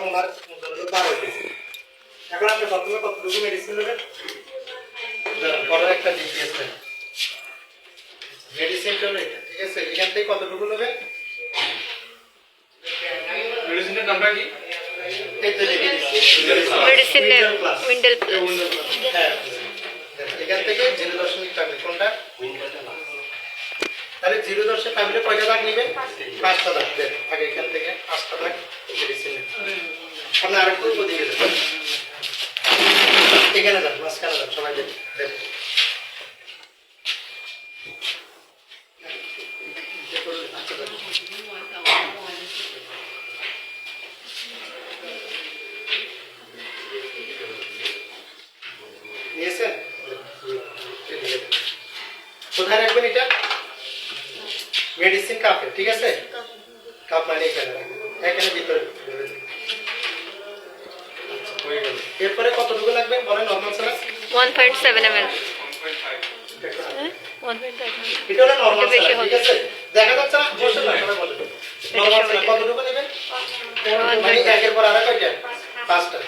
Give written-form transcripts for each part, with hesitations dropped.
ওনার বার হইতেছে। এখন আপনি প্রথমে কতটুকু মেডিসিন নেবেন? বড় একটা ডিপিএস নেবেন। মেডিসিনটা নেই, ঠিক আছে? এখান থেকে কতটুকু নেবেন? মেডিসিনের নামটা কি? এই তো লিখে দিচ্ছি। Medicine Windel plus. হ্যাঁ, এখান থেকে 0.5 কোনটা? তাহলে 0.5 কয়টা দাগ নেবেন? 5টা দাগ দেন। আগে এখান থেকে 5টা দাগ মেডিসিন নেন। আপনি আরেকটু ওদিকে দেন। এখানে যান, মাঝখানে যান, সবাই দেন। নিয়েছেন? কোথায় রাখবেন এটা? মেডিসিন কাপে, ঠিক আছে? কাপ মানে এখানে রাখবেন, এখানে ভিতরে হয়ে গেল। এরপরে কতটুকু লাগবে বলেন? নরমাল সালাদ 1.7 ml। 1.5 এটা হলো নরমাল সালাদ, ঠিক আছে? দেখা যাচ্ছে না? বসে না, সবাই বলে নরমাল সালাদ কতটুকু নেবেন? মানে একের পর আরেক কয়টা? 5টা।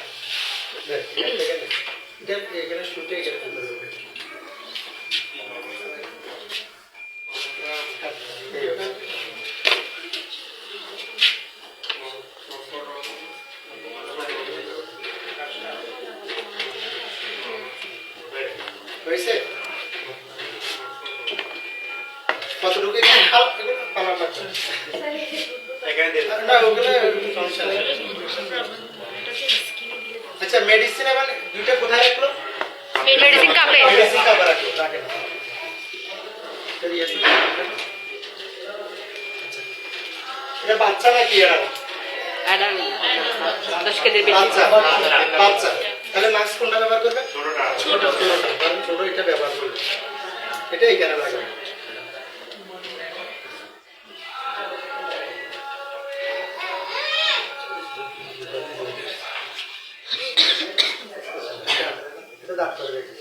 দেখ, এখানে শুটে এখানে দিতে হবে। হয়েছে? কতটুকু এখানে পালা লাগছে? না, ওগুলো সমস্যা নেই। আচ্ছা, মেডিসিন এবার দুইটা কোথায় রাখলো? মেডিসিন কাপে। মেডিসিন কাপে রাখলো, রাখেন। এটা বাচ্চা নাকি এরা? অ্যাডাল্ট 10 কেজির বেশি। বাচ্চা, বাচ্চা। তাহলে মাস্ক কোনটা ব্যবহার করবে? ছোটটা। কারণ ছোট এটা ব্যবহার করবে। এটা এখানে লাগাবে। এটা ডাক্তার রেখে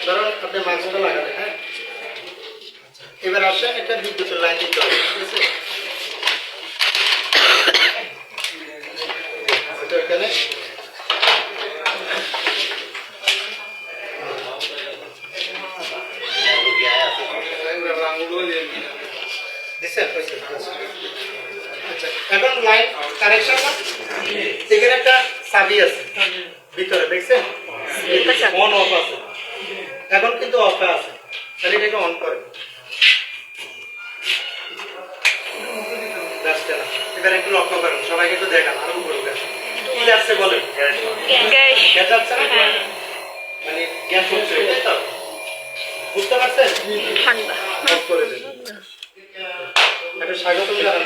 ধরুন আপনি মাস্কটা লাগাবেন, হ্যাঁ? এবার আসেন, একটা বিদ্যুতের লাইন দিতে হবে, ঠিক আছে? ওটা এখানে দিচ্ছেন? আচ্ছা, এখন লাইন কানেকশন না, এখানে একটা চাবি আছে ভিতরে, দেখছেন? অন অফ আছে, এখন কিন্তু অফে আছে। তাহলে এটাকে অন করেন। এবার একটু লক্ষ্য করেন, সবাইকে একটু দেখান, আরো করুন। কি যাচ্ছে বলেন? গ্যাস যাচ্ছে না? মানে গ্যাস হচ্ছে, তাই তো? বুঝতে পারছেন? ঠান্ডা। অফ করে দিন। একটা স্বাগতম জানান।